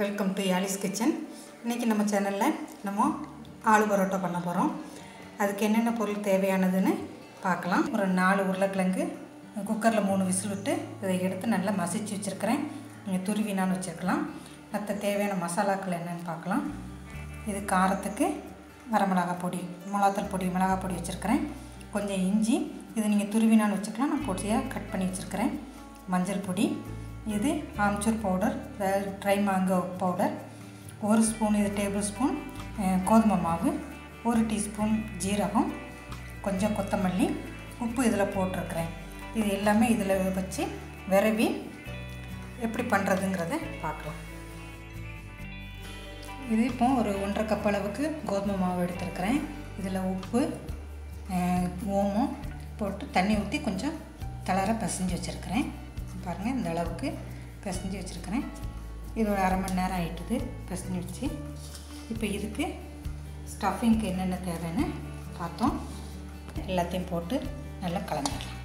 Welcome to Yazhi'sKitchen. இன்றைக்கி நம்ம சேனலில் நம்ம ஆலு பரோட்டா பண்ண போகிறோம். அதுக்கு என்னென்ன பொருள் தேவையானதுன்னு பார்க்கலாம். ஒரு 4 உருளைக்கிழங்கு குக்கரில் 3 விசில் விட்டு இதை எடுத்து நல்லா மசிச்சு வச்சுருக்கிறேன். நீங்கள் துருவினான்னு வச்சுருக்கலாம். மற்ற தேவையான மசாலாக்கள் என்னென்னு பார்க்கலாம். இது காரத்துக்கு வரமிளகாய் பொடி, மிளகாய் பொடி வச்சுருக்கிறேன். கொஞ்சம் இஞ்சி, இது நீங்கள் துருவினான்னு வச்சுக்கலாம். நான் பொடியாக கட் பண்ணி வச்சுருக்கிறேன். மஞ்சள் பொடி, இது amchur powder, try mango powder, 1 spoon, இது டேபிள் ஸ்பூன் கோதுமை மாவு, 1 டீஸ்பூன் ஜீரகம், கொஞ்சம் கொத்தமல்லி, உப்பு இதில் போட்டிருக்கிறேன். இது எல்லாமே இதில் வச்சு விரவி எப்படி பண்ணுறதுங்கிறத பார்க்கலாம். இது இப்போ ஒரு 1.5 கப் அளவுக்கு கோதுமை மாவு எடுத்துருக்கிறேன். இதில் உப்பு, ஓமம் போட்டு தண்ணி ஊற்றி கொஞ்சம் தளர பிசைஞ்சு வச்சுருக்கிறேன். பாருங்கள், இந்த அளவுக்கு பிசைஞ்சு வச்சுருக்கிறேன். இது ஒரு அரை மணி நேரம் ஆகிட்டுது பிசைஞ்சு வச்சு. இப்போ இதுக்கு ஸ்டஃபிங்க்கு என்னென்ன தேவைன்னு பார்த்தோம். எல்லாத்தையும் போட்டு நல்லா கலந்துடலாம்.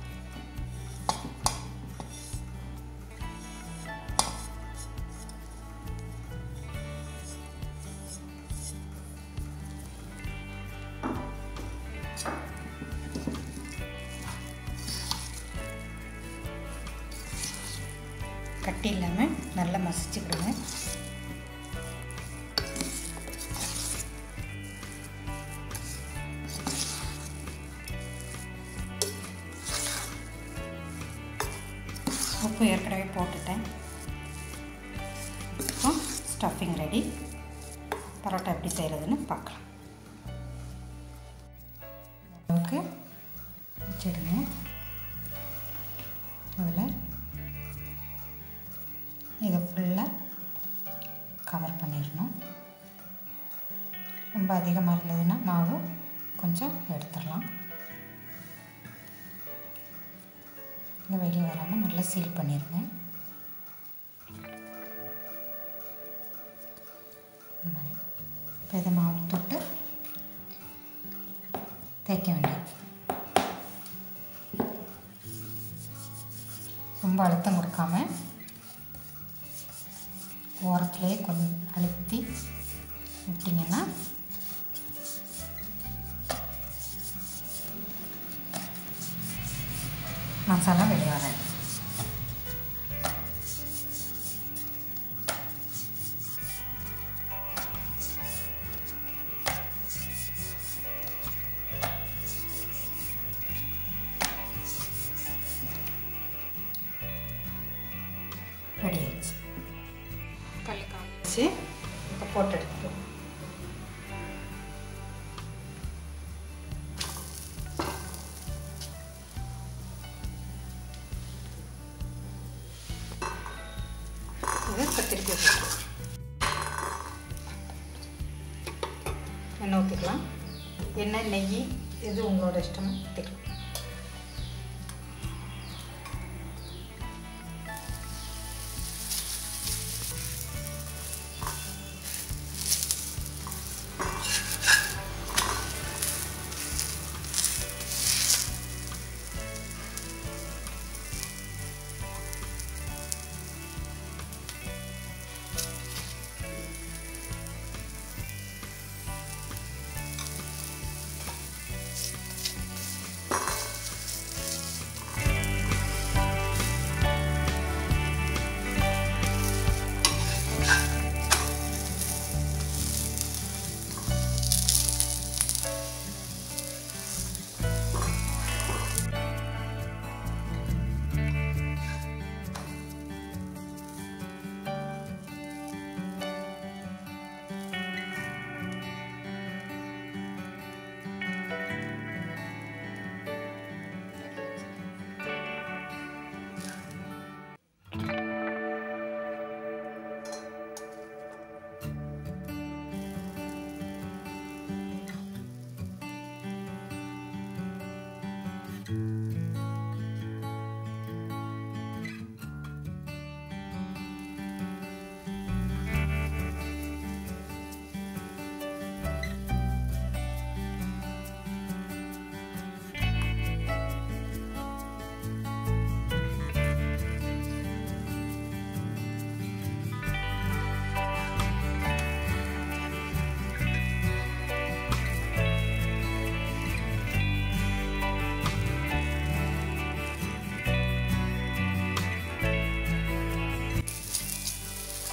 கட்டி இல்லாமல் நல்லா மசிச்சுக்கிடுங்க. உப்பு ஏற்கனவே போட்டுட்டேன். இப்போ ஸ்டஃபிங் ரெடி. பரோட்டா எப்படி செய்கிறதுன்னு பார்க்கலாம். அளவுக்கு வச்சுடுங்க. அதில் இதை ஃபுல்லாக கவர் பண்ணிடணும். ரொம்ப அதிகமாக இருந்ததுன்னா மாவு கொஞ்சம் எடுத்துடலாம். இங்கே வெளியே வராமல் நல்லா சீல் பண்ணிடுங்க. இந்த மாதிரி இப்போ இதை மாவு தொட்டு தேய்க்க வேண்டியது. ரொம்ப அழுத்தம் கொடுக்காம ஓரத்துலேயே கொஞ்சம் அழுத்தி விட்டிங்கன்னா மசாலா வெளியே வராது. ரெடி ஆயிடுச்சு. கல் காமிச்சு இப்போ போட்டு எடுத்துக்கலாம். இதை இப்போ திருப்பி வச்சுக்கலாம். எண்ணெய் ஊற்றிக்கலாம். எண்ணெய், நெய் இது உங்களோட இஷ்டம் ஊற்றிக்கலாம்.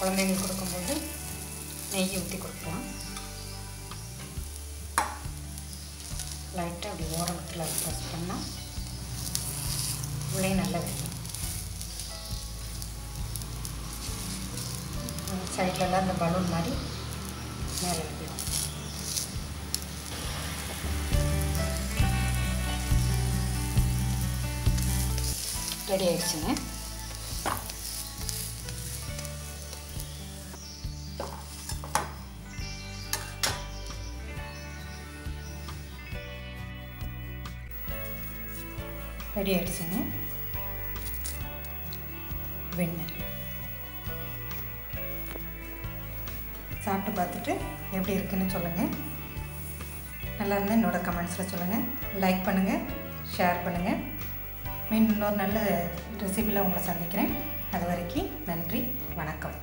குழந்தைங்களுக்கு கொடுக்கும்போது நெய் ஊற்றி கொடுக்கலாம். லைட்டாக அப்படி ஓரத்தில் ப்ரெஸ் பண்ணால் உள்ளே நல்லா வேகும். சைட்லலாம் அந்த பலூன் மாதிரி மேலே வைக்கலாம். ரெடி ஆயிடுச்சுங்க. ரெடி ஆயிடுச்சுங்க வெண்ணெய். சாப்பிட்டு பார்த்துட்டு எப்படி இருக்குன்னு சொல்லுங்கள். நல்லா இருந்தால் என்னோட கமெண்ட்ஸில் சொல்லுங்கள். லைக் பண்ணுங்கள், ஷேர் பண்ணுங்கள். மீண்டும் இன்னொரு நல்ல ரெசிபியில் உங்களை சந்திக்கிறேன். அது வரைக்கும் நன்றி, வணக்கம்.